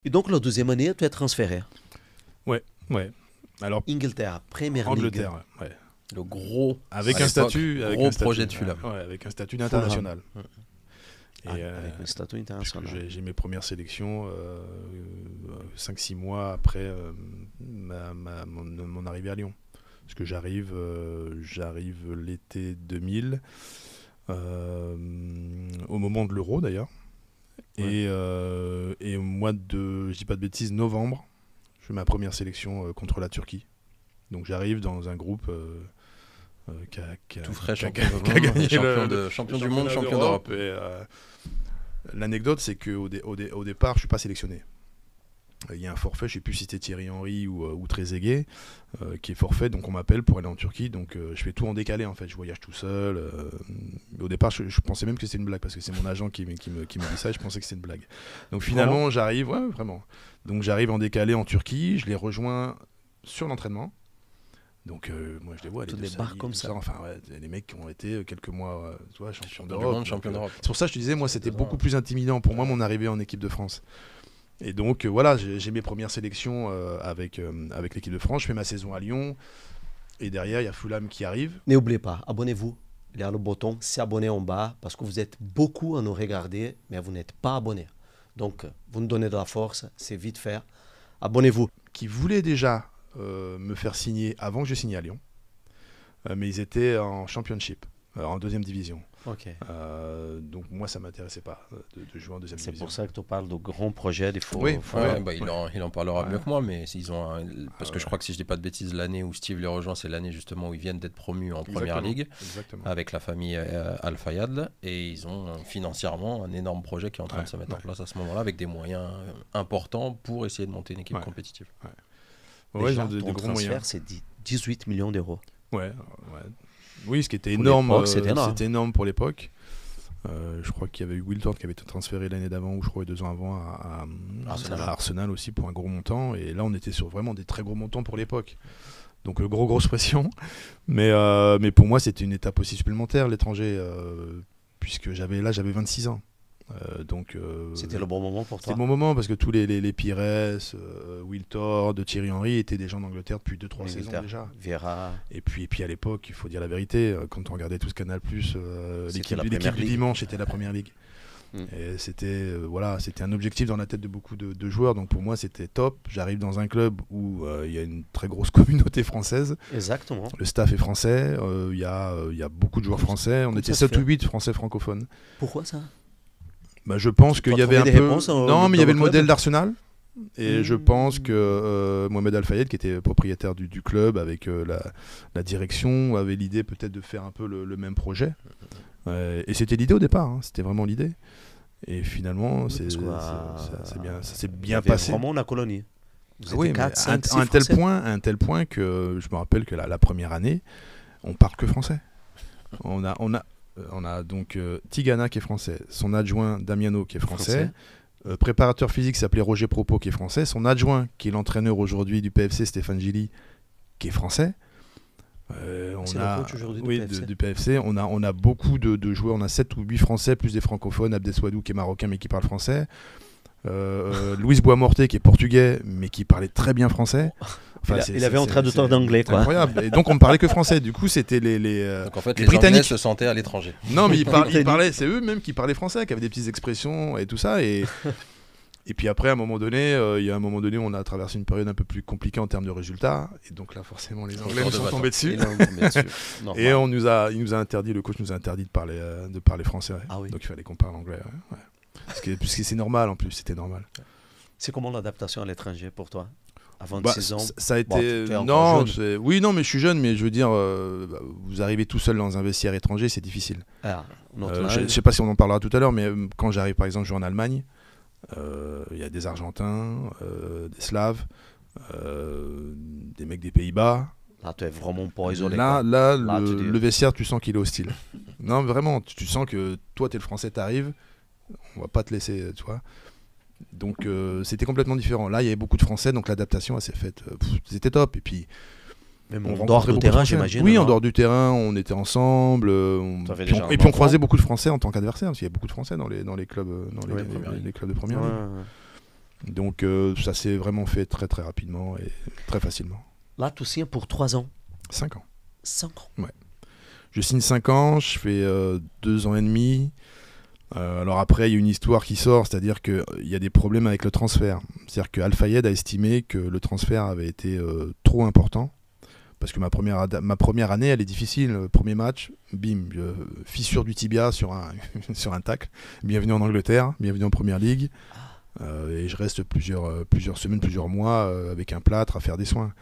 Et donc, la deuxième année, tu es transféré. Ouais, ouais. Alors, Inglaterre, Première Ligue. Angleterre, ouais. Le gros, Avec à un l'époque, statut, gros projet de Fulham. ouais, avec un statut d'international. Avec un statut international. J'ai mes premières sélections 5-6 mois après mon arrivée à Lyon. Parce que j'arrive l'été 2000, au moment de l'Euro d'ailleurs. Ouais. Et au mois de, je dis pas de bêtises, novembre, je fais ma première sélection contre la Turquie. Donc j'arrive dans un groupe tout frais, champion du monde, champion d'Europe. L'anecdote, c'est qu'au départ, je suis pas sélectionné. Il y a un forfait, je sais plus si c'était Thierry Henry ou Trezeguet, qui est forfait, donc on m'appelle pour aller en Turquie, donc je fais tout en décalé en fait, je voyage tout seul. Au départ, je pensais même que c'était une blague, parce que c'est mon agent qui me dit ça, et je pensais que c'était une blague. Donc finalement, j'arrive, ouais, vraiment. Donc j'arrive en décalé en Turquie, je les rejoins sur l'entraînement. Donc moi je les vois, les débarquent comme ça. Enfin ouais, les mecs qui ont été quelques mois, tu vois, champion d'Europe. C'est pour ça que je te disais, moi c'était beaucoup plus intimidant pour moi mon arrivée en équipe de France. Et donc voilà, j'ai mes premières sélections avec l'équipe de France, je fais ma saison à Lyon, et derrière il y a Fulham qui arrive. N'oubliez pas, abonnez-vous, il y a le bouton s'abonner en bas, parce que vous êtes beaucoup à nous regarder, mais vous n'êtes pas abonnés. Donc vous nous donnez de la force, c'est vite fait, abonnez-vous. Qui voulait déjà me faire signer avant que je signe à Lyon, mais ils étaient en championship, en deuxième division. Okay. Donc moi ça m'intéressait pas de jouer en deuxième division. C'est pour ça que tu parles de grands projets, des faux. Oui, bah, il en parlera mieux que moi, mais ils ont parce que je crois que si je dis pas de bêtises, l'année où Steve les rejoint, c'est l'année justement où ils viennent d'être promus en Première Ligue avec la famille Al Fayad, et ils ont financièrement un énorme projet qui est en train de se mettre en place à ce moment-là avec des moyens importants pour essayer de monter une équipe compétitive. Déjà, ton transfert, c'est 18 millions d'euros. Oui, ce qui était énorme, c'était énorme pour l'époque. Je crois qu'il y avait eu Wiltord qui avait été transféré l'année d'avant, ou je crois 2 ans avant, à Arsenal aussi pour un gros montant. Et là, on était sur vraiment des très gros montants pour l'époque. Donc grosse pression. Mais pour moi, c'était une étape aussi supplémentaire, l'étranger, puisque j'avais 26 ans. C'était le bon moment pour toi. C'était le bon moment parce que tous les Pires, Wiltord, Thierry Henry étaient des gens d'Angleterre depuis 2-3 saisons déjà. Vieira. Et puis à l'époque, il faut dire la vérité, quand on regardait tout ce Canal+, l'équipe du dimanche était la Première Ligue. Et c'était un objectif dans la tête de beaucoup de joueurs. Donc pour moi, c'était top. J'arrive dans un club où il y a une très grosse communauté française. Exactement. Le staff est français. Il y a beaucoup de joueurs français. On était 7 ou 8 français francophones. Pourquoi ça ? Bah, je pense qu'il y avait un peu... Non, mais il y avait le modèle d'Arsenal. Et je pense que Mohamed Al Fayed, qui était propriétaire du club avec la direction, avait l'idée peut-être de faire un peu le même projet. Et c'était l'idée au départ, hein, c'était vraiment l'idée. Et finalement, ça s'est bien passé. Vraiment la colonie. Oui, 4, 5, à un tel point que je me rappelle que la première année, on parle que français. On a donc Tigana qui est français, son adjoint Damiano qui est français. Préparateur physique qui s'appelait Roger Propos qui est français, son adjoint qui est l'entraîneur aujourd'hui du PFC, Stéphane Gilly, qui est français. Du PFC. On a beaucoup de joueurs, on a 7 ou 8 français plus des francophones, Abdeswadou qui est marocain mais qui parle français, Luis Boamorte qui est portugais mais qui parlait très bien français. Enfin, il avait un traducteur d'anglais, quoi. Incroyable. Et donc on ne parlait que français. Du coup, c'était donc en fait, les Britanniques Anglais se sentaient à l'étranger. Non, mais ils parlaient, c'est eux-mêmes qui parlaient français, qui avaient des petites expressions et tout ça. Et puis après, à un moment donné, on a traversé une période un peu plus compliquée en termes de résultats. Et donc là, forcément, les Anglais nous sont tombés dessus. Et il nous a interdit, le coach nous a interdit de parler français. Ouais. Ah oui. Donc il fallait qu'on parle anglais. Ouais. Puisque c'est normal en plus, c'était normal. C'est comment l'adaptation à l'étranger pour toi ? À 26 ans, ça a été non, mais je suis jeune, mais je veux dire, vous arrivez tout seul dans un vestiaire étranger, c'est difficile. Je sais pas si on en parlera tout à l'heure, mais quand j'arrive par exemple jouer en Allemagne, il y a des Argentins, des Slaves, des mecs des Pays-Bas. Là, tu es vraiment pas isolé. Là, le vestiaire, tu sens qu'il est hostile. Non, vraiment, tu sens que toi, t'es le Français, t'arrives, on va pas te laisser, tu vois. Donc c'était complètement différent. Là, il y avait beaucoup de Français, donc l'adaptation elle s'est faite. C'était top. Et puis, même en dehors du terrain, j'imagine. Oui, en dehors du terrain, on était ensemble. Et puis on croisait beaucoup de Français en tant qu'adversaires, parce qu'il y a beaucoup de Français dans les clubs, les clubs de première. Donc ça s'est vraiment fait très très rapidement et très facilement. Là, tu signes pour 3 ans. 5 ans. 5 ans. Ouais. Je signe 5 ans, je fais 2 ans et demi. Alors après, il y a une histoire qui sort, c'est-à-dire qu'il y a des problèmes avec le transfert. C'est-à-dire que Al Fayed a estimé que le transfert avait été trop important. Parce que ma première année, elle est difficile. Le premier match, bim, fissure du tibia sur un tacle. Bienvenue en Angleterre, bienvenue en Première Ligue. Et je reste plusieurs semaines, plusieurs mois avec un plâtre à faire des soins.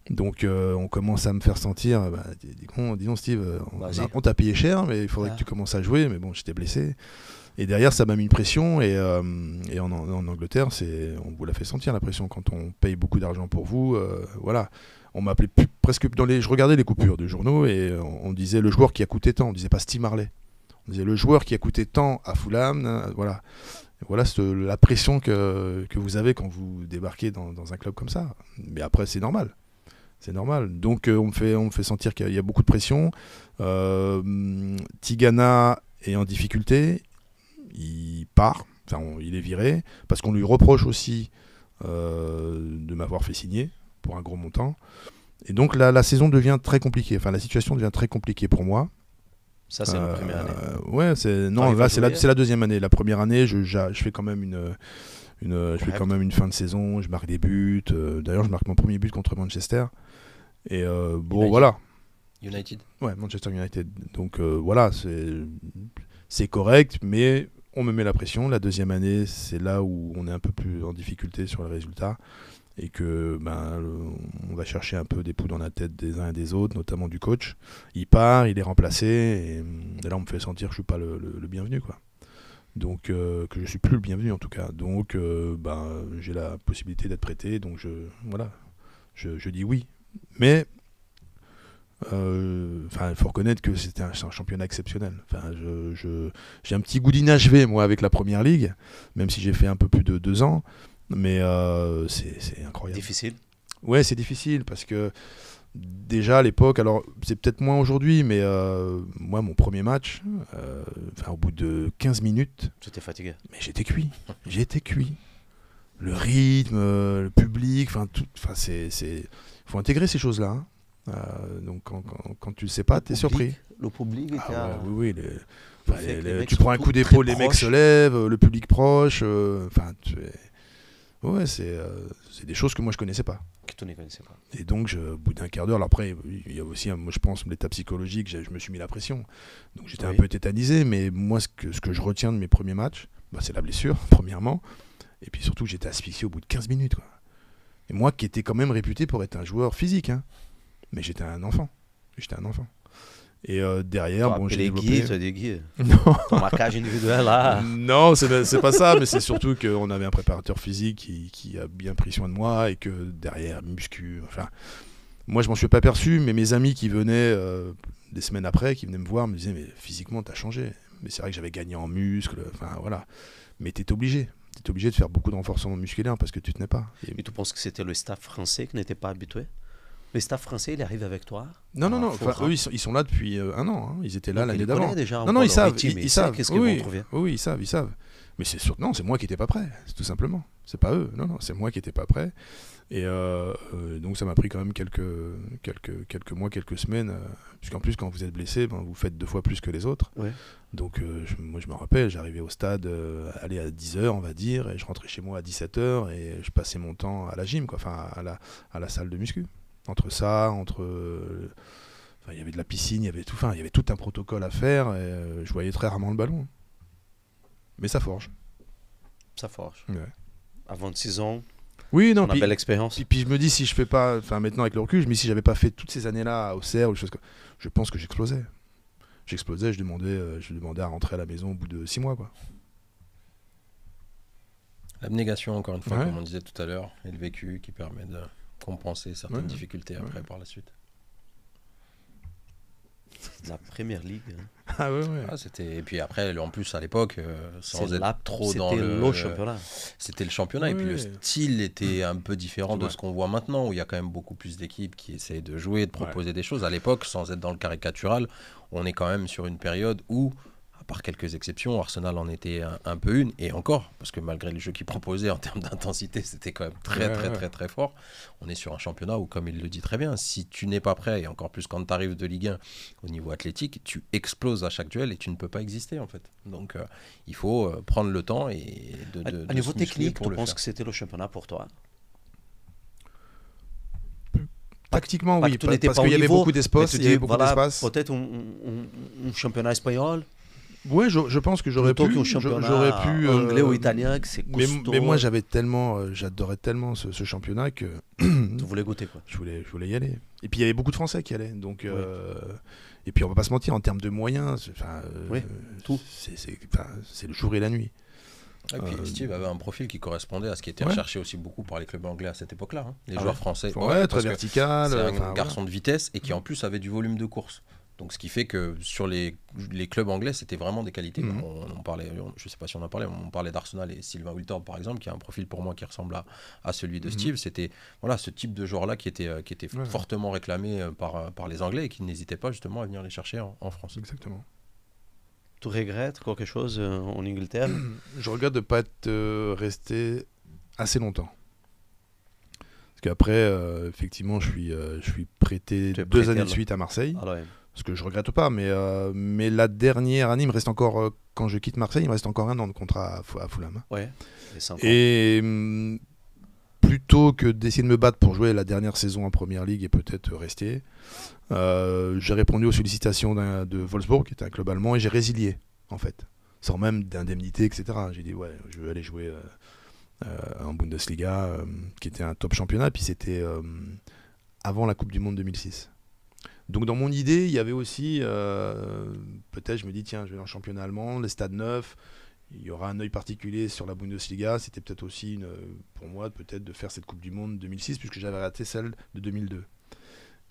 Donc on commence à me faire sentir, dis donc Steve, on t'a payé cher, mais il faudrait que tu commences à jouer. Mais bon, j'étais blessé. Et derrière, ça m'a mis une pression. Et en Angleterre, on vous la fait sentir, la pression, quand on paye beaucoup d'argent pour vous. Voilà. On m'appelait presque je regardais les coupures de journaux et on disait le joueur qui a coûté tant. On disait pas Steve Marley. On disait le joueur qui a coûté tant à Fulham. Voilà. Voilà la pression que vous avez quand vous débarquez dans un club comme ça. Mais après, c'est normal. C'est normal. Donc on me fait sentir qu'il y a beaucoup de pression. Tigana est en difficulté. Il part. Enfin, il est viré. Parce qu'on lui reproche aussi de m'avoir fait signer pour un gros montant. Et donc la saison devient très compliquée. Enfin, la situation devient très compliquée pour moi. Ça, c'est la première année. Ouais, c'est la deuxième année. La première année, je fais quand même une fin de saison. Je marque des buts. D'ailleurs, je marque mon premier but contre Manchester. Et bon, voilà. United. Ouais, Manchester United. Donc voilà, c'est correct, mais on me met la pression. La deuxième année, c'est là où on est un peu plus en difficulté sur les résultats. Et que on va chercher un peu des poux dans la tête des uns et des autres, notamment du coach. Il part, il est remplacé, et là on me fait sentir que je suis pas le bienvenu, quoi. Donc que je suis plus le bienvenu en tout cas. Donc j'ai la possibilité d'être prêté, donc je dis oui. Mais il faut reconnaître que c'est un championnat exceptionnel. Enfin, j'ai un petit goût d'inachevé moi avec la Première Ligue, même si j'ai fait un peu plus de 2 ans. Mais c'est incroyable. Difficile. Ouais, c'est difficile parce que déjà à l'époque, alors c'est peut-être moins aujourd'hui, mais moi mon premier match, au bout de 15 minutes, j'étais fatigué. Mais j'étais cuit. Le rythme, le public, faut intégrer ces choses-là. Hein. Donc quand tu le sais pas, t'es surpris. Le public. Oui. Tu prends un coup d'épaule, les mecs se lèvent, le public proche. Ouais, c'est des choses que moi je connaissais pas. Que tu ne connaissais pas. Et donc, au bout d'un quart d'heure, alors après, il y a aussi, moi je pense, l'état psychologique, je me suis mis la pression. Donc j'étais un peu tétanisé, mais moi ce que je retiens de mes premiers matchs, c'est la blessure, premièrement. Et puis surtout, j'étais asphyxié au bout de 15 minutes. Quoi. Et moi qui étais quand même réputé pour être un joueur physique, hein, mais j'étais un enfant. Et derrière, j'ai développé... Tu as des guides. Non. Ton marquage individuel, là. Non, c'est pas ça, mais c'est surtout qu'on avait un préparateur physique qui a bien pris soin de moi et que derrière, muscu... Enfin, moi, je m'en suis pas aperçu, mais mes amis qui venaient des semaines après, qui venaient me voir, me disaient « Mais physiquement, t'as changé. » Mais c'est vrai que j'avais gagné en muscles, enfin voilà. Mais t'es obligé. T'es obligé de faire beaucoup de renforcement musculaire parce que tu tenais pas. Mais tu penses que c'était le staff français qui n'était pas habitué? Le staff français, il arrive avec toi? Non. Eux, ils sont là depuis 1 an. Hein. Ils étaient là l'année d'avant. Non, ils savent. Ils savent qu'est-ce qu'ils vont trouver. Oui, ils savent. Mais c'est moi qui n'étais pas prêt, tout simplement. C'est pas eux. Non, c'est moi qui n'étais pas prêt. Et donc ça m'a pris quand même quelques mois, quelques semaines. Puisqu'en plus, quand vous êtes blessé, vous faites 2 fois plus que les autres. Ouais. Donc moi, je me rappelle, j'arrivais au stade à 10h, on va dire, et je rentrais chez moi à 17h, et je passais mon temps à la gym, quoi, à la salle de muscu. Il y avait de la piscine, il y avait tout un protocole à faire, et je voyais très rarement le ballon. Mais ça forge. Ouais. À 26 ans, oui, non, une belle expérience. Puis je me dis, si je fais pas, maintenant avec le recul, je me dis, si j'avais pas fait toutes ces années-là à Auxerre, je pense que j'explosais. Je demandais à rentrer à la maison au bout de 6 mois, quoi. L'abnégation, encore une fois, comme on disait tout à l'heure, et le vécu qui permet de compenser certaines difficultés après par la suite. La Première Ligue. Hein. Ah ouais. Et puis après, en plus à l'époque, sans être trop dans le championnat. C'était le championnat, et puis le style était un peu différent de ce qu'on voit maintenant, où il y a quand même beaucoup plus d'équipes qui essayent de jouer, de proposer des choses. À l'époque, sans être dans le caricatural, on est quand même sur une période où, à par quelques exceptions. Arsenal en était un peu une, et encore, parce que malgré le jeu qu'ils proposaient en termes d'intensité, c'était quand même très fort. On est sur un championnat où, comme il le dit très bien, si tu n'es pas prêt, et encore plus quand tu arrives de Ligue 1 au niveau athlétique, tu exploses à chaque duel et tu ne peux pas exister en fait. Donc il faut prendre le temps et à niveau technique, tu penses que c'était le championnat pour toi? Tactiquement, oui, parce qu'il y avait beaucoup d'espace. Peut-être un championnat espagnol. Oui, je pense que j'aurais pu. Anglais ou italien, c'est costaud. Mais moi, j'adorais tellement ce championnat que. Tu voulais goûter, quoi. Je voulais y aller. Et puis il y avait beaucoup de Français qui allaient. Donc, et puis on va pas se mentir, en termes de moyens, tout. C'est le jour et la nuit. Et puis Steve avait un profil qui correspondait à ce qui était recherché aussi beaucoup par les clubs anglais à cette époque-là. Hein. Les joueurs français. Très vertical. C'est un garçon de vitesse et qui en plus avait du volume de course. Donc ce qui fait que sur les clubs anglais, c'était vraiment des qualités. On parlait, je ne sais pas si on en parlait, on parlait d'Arsenal et Sylvain Wiltord par exemple, qui a un profil pour moi qui ressemble à celui de Steve. C'était ce type de joueur-là qui était fortement réclamé par les Anglais et qui n'hésitaient pas justement à venir les chercher en France. Exactement. Tu regrettes quelque chose en Angleterre? Je regrette de ne pas être resté assez longtemps. Parce qu'après, effectivement, je suis prêté 2 années de suite à Marseille. Ce que je regrette pas, mais la dernière année, il me reste encore, quand je quitte Marseille, il me reste encore 1 an de contrat à Fulham. Ouais, et plutôt que d'essayer de me battre pour jouer la dernière saison en Première Ligue et peut-être rester, j'ai répondu aux sollicitations de Wolfsburg, qui était un club allemand, et j'ai résilié, en fait, sans même d'indemnité, etc. J'ai dit, je veux aller jouer en Bundesliga, qui était un top championnat, et puis c'était avant la Coupe du Monde 2006. Donc dans mon idée, il y avait aussi, peut-être je me dis, tiens, je vais dans le championnat allemand, les stades neufs, il y aura un œil particulier sur la Bundesliga. C'était peut-être aussi, pour moi, peut-être de faire cette Coupe du Monde 2006, puisque j'avais raté celle de 2002.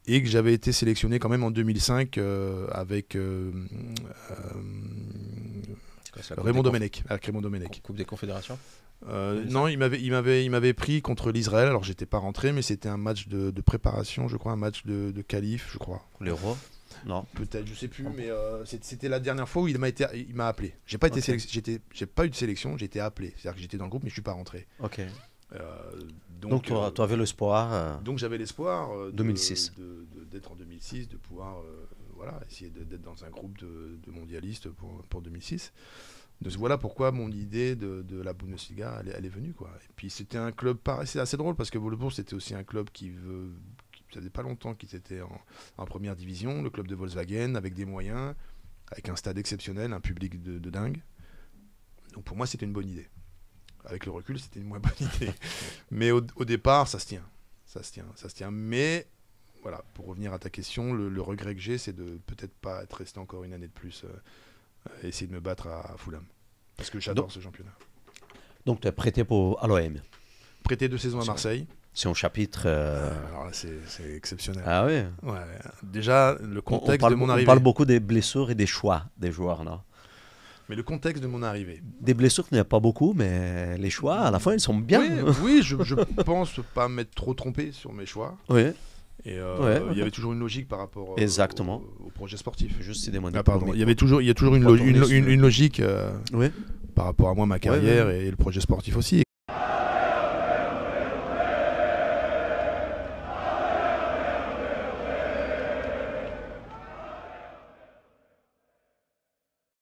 Et que j'avais été sélectionné quand même en 2005 avec Raymond Domenech. Avec Raymond Domenech. Coupe des Confédérations. Non, il m'avait pris contre l'Israël. Alors j'étais pas rentré, mais c'était un match de préparation, je crois, un match de qualif, je crois. Les Rois. Non. Peut-être, je sais plus, mais c'était la dernière fois où il m'a appelé. J'ai pas été j'ai pas eu de sélection, j'ai été appelé. C'est-à-dire que j'étais dans le groupe, mais je suis pas rentré. Ok. Donc tu avais l'espoir. Donc j'avais l'espoir 2006 d'être en 2006, de pouvoir essayer d'être dans un groupe de mondialistes pour 2006. Donc voilà pourquoi mon idée de la Bundesliga elle est venue, quoi. Et puis c'était un club c'est assez drôle parce que Wolfsburg c'était aussi un club ça faisait pas longtemps qu'ils étaient en première division, le club de Volkswagen, avec des moyens, avec un stade exceptionnel, un public de dingue. Donc pour moi c'était une bonne idée. Avec le recul c'était une moins bonne idée. Mais au départ ça se tient. Mais voilà, pour revenir à ta question, le regret que j'ai c'est de peut-être pas être resté encore une année de plus, essayer de me battre à Fulham. Parce que j'adore ce championnat. Donc tu es prêté à l'OM. Prêté 2 saisons à Marseille. C'est un chapitre... Alors là, c'est exceptionnel. Ah oui. Ouais. Déjà, le contexte de mon arrivée... On parle beaucoup des blessures et des choix des joueurs, non? Mais le contexte de mon arrivée... Des blessures, il n'y a pas beaucoup, mais les choix, à la fin, ils sont bien. Oui, je pense pas m'être trop trompé sur mes choix. Oui. Et il y avait toujours une logique par rapport au projet sportif. Juste, c'est des moyens. Il y a toujours une logique par rapport à moi, ma carrière et le projet sportif aussi.